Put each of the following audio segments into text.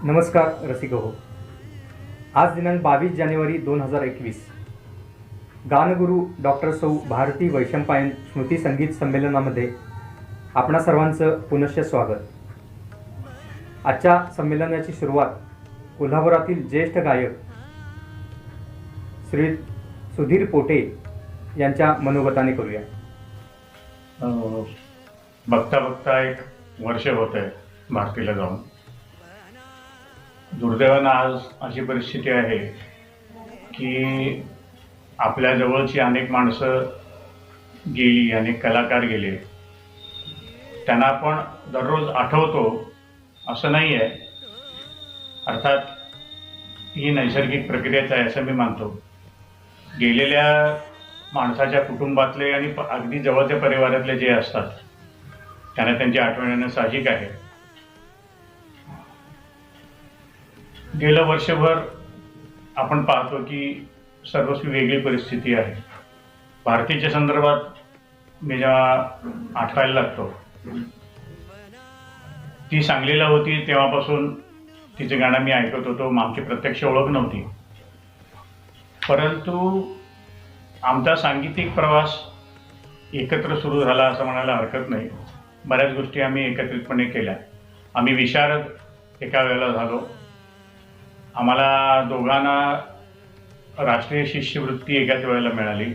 नमस्कार रसिक हो. आज दिनांक 22 जानेवारी 2021 गानगुरू डॉक्टर सौ भारती वैशंपायन स्मृती संगीत संमेलनामध्ये आपणा सर्वांचं पुनश्च स्वागत. आजच्या संमेलनाची सुरुवात कोल्हापुरातील ज्येष्ठ गायक श्री सुधीर पोटे यांच्या मनोगताने करूया. बघता बघता एक वर्ष होत आहे भारतीला जाऊन. दुर्दैवानं आज अशी परिस्थिती आहे की आपल्या जवळची अनेक माणसं गेली, अनेक कलाकार गेले. त्यांना आपण दररोज आठवतो असं नाही आहे. अर्थात ही नैसर्गिक प्रक्रियाच आहे असं मी मानतो. गेलेल्या माणसाच्या कुटुंबातले आणि अगदी जवळच्या परिवारातले जे असतात त्यांना त्यांची आठवण येणं साहजिक आहे. गेलं वर्षभर आपण पाहतो की सर्वस्वी वेगळी परिस्थिती आहे. भारतीच्या संदर्भात मी जेव्हा आठवायला लागतो, ती सांगलीला होती तेव्हापासून तिचं गाणं मी ऐकत होतो. आमची प्रत्यक्ष ओळख नव्हती, परंतु आमचा सांगीतिक प्रवास एकत्र सुरू झाला असं म्हणायला हरकत नाही. बऱ्याच गोष्टी आम्ही एकत्रितपणे केल्या. आम्ही विशारद एका वेळेला झालो. आम्हाला दोघांना राष्ट्रीय शिष्यवृत्ती एकाच वेळेला मिळाली.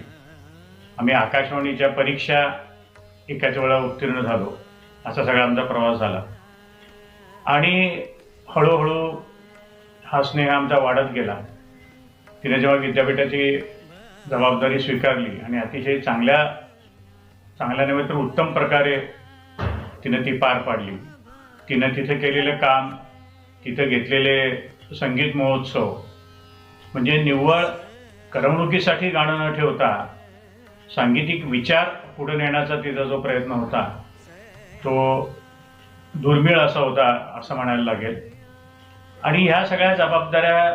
आम्ही आकाशवाणीच्या परीक्षा एकाच वेळेला उत्तीर्ण झालो. असा सगळा आमचा प्रवास झाला आणि हळूहळू हा स्नेह आमचा वाढत गेला. तिने जेव्हा विद्यापीठाची जबाबदारी स्वीकारली आणि अतिशय चांगल्या नव्हे तर उत्तम प्रकारे तिनं ती पार पाडली. तिनं तिथे केलेलं काम, तिथं घेतलेले संगीत महोत्सव म्हणजे निव्वळ करमणुकीसाठी गाणं न ठेवता सांगीतिक विचार पुढे नेण्याचा तिचा जो प्रयत्न होता तो दुर्मिळ असा होता असं म्हणायला लागेल. आणि ह्या सगळ्या जबाबदाऱ्या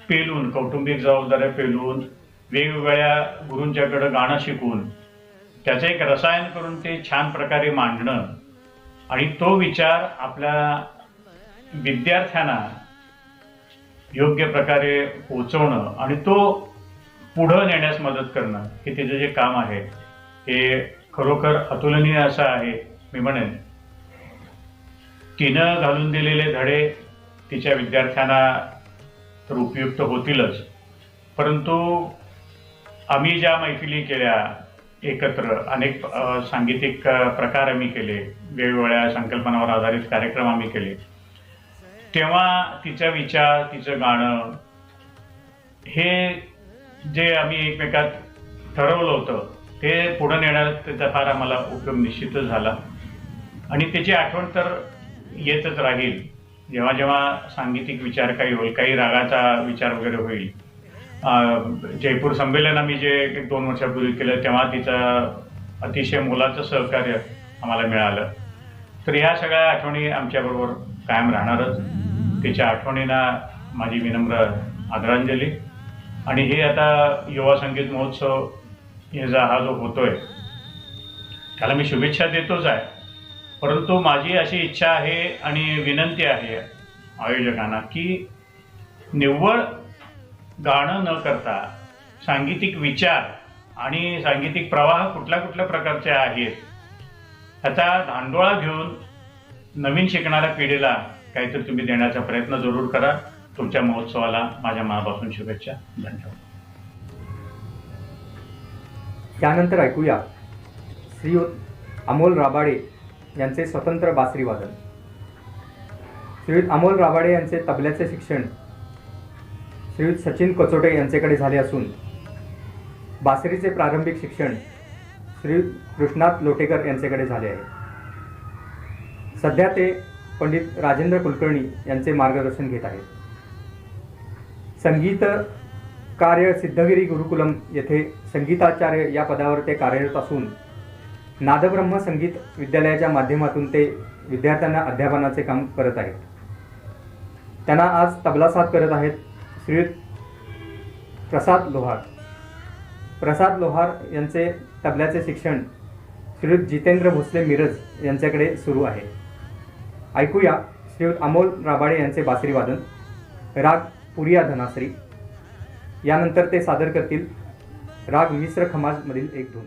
पेलून, कौटुंबिक जबाबदाऱ्या पेलून, वेगवेगळ्या गुरूंच्याकडं गाणं शिकून त्याचं एक रसायन करून ते छान प्रकारे मांडणं आणि तो विचार आपल्या विद्यार्थ्यांना योग्य प्रकारे पोचवणं आणि तो पुढं नेण्यास मदत करणं हे तिचं जे काम आहे हे खरोखर अतुलनीय असं आहे. मी म्हणेन तिनं घालून दिलेले धडे तिच्या विद्यार्थ्यांना तर उपयुक्त होतीलच, परंतु आम्ही ज्या मैफिली केल्या एकत्र, अनेक सांगीतिक प्रकार आम्ही केले, वेगवेगळ्या संकल्पनावर आधारित कार्यक्रम आम्ही केले, तेव्हा तिचा विचार, तिचं गाणं हे जे आम्ही एकमेकात ठरवलं होतं ते पुढं नेण्यात त्याचा फार आम्हाला उपयोग निश्चितच झाला. आणि त्याची आठवण तर येतच राहील. जेव्हा जेव्हा सांगीतिक विचार काही होईल, काही रागाचा विचार वगैरे होईल. जयपूर संमेलन आम्ही जे 1-2 वर्षापूर्वी केलं तेव्हा तिचं अतिशय मोलाचं सहकार्य आम्हाला मिळालं. तर ह्या सगळ्या आठवणी आमच्याबरोबर कायम राहणारच. तिच्या आठवणींना माझी विनम्र आदरांजली. आणि हे आता युवा संगीत महोत्सव ह्याचा हा जो होतोय त्याला मी शुभेच्छा देतोच आहे, परंतु माझी अशी इच्छा आहे आणि विनंती आहे आयोजकांना की निव्वळ गाणं न करता सांगीतिक विचार आणि सांगीतिक प्रवाह कुठल्या प्रकारचे आहेत ह्याचा धांडोळा घेऊन नवीन शिकणाऱ्या पिढीला काहीतरी तुम्ही देण्याचा प्रयत्न जरूर करा. तुमच्या महोत्सवाला माझ्या मनापासून शुभेच्छा. धन्यवाद. त्यानंतर ऐकूया श्रीयुत अमोल राबाडे यांचे स्वतंत्र बासरी वादन. श्रीयुत अमोल राबाडे यांचे तबल्याचे शिक्षण श्रीयुत सचिन कचोटे यांच्याकडे झाले असून बासरीचे प्रारंभिक शिक्षण श्रीयुत कृष्णात लोटेकर यांच्याकडे झाले आहे. सध्या ते पंडित राजेंद्र कुलकर्णी यांचे मार्गदर्शन घेत आहेत. संगीत कार्य सिद्धगिरी गुरुकुलम येथे संगीताचार्य या पदावर ते कार्यरत असून नादब्रह्म संगीत विद्यालयाच्या माध्यमातून ते विद्यार्थ्यांना अध्यापनाचे काम करत आहेत. त्यांना आज तबला साथ करत आहेत श्रीयुत प्रसाद लोहार. प्रसाद लोहार यांचे तबल्याचे शिक्षण श्रीयुत जितेंद्र भोसले मिरज यांच्याकडे सुरू आहे. ऐकूया श्रीयुत अमोल राबाडे यांचे बासरी वादन, राग पुरिया धनाश्री. यानंतर ते सादर करतील राग मिश्र खमाजमधील एक धून.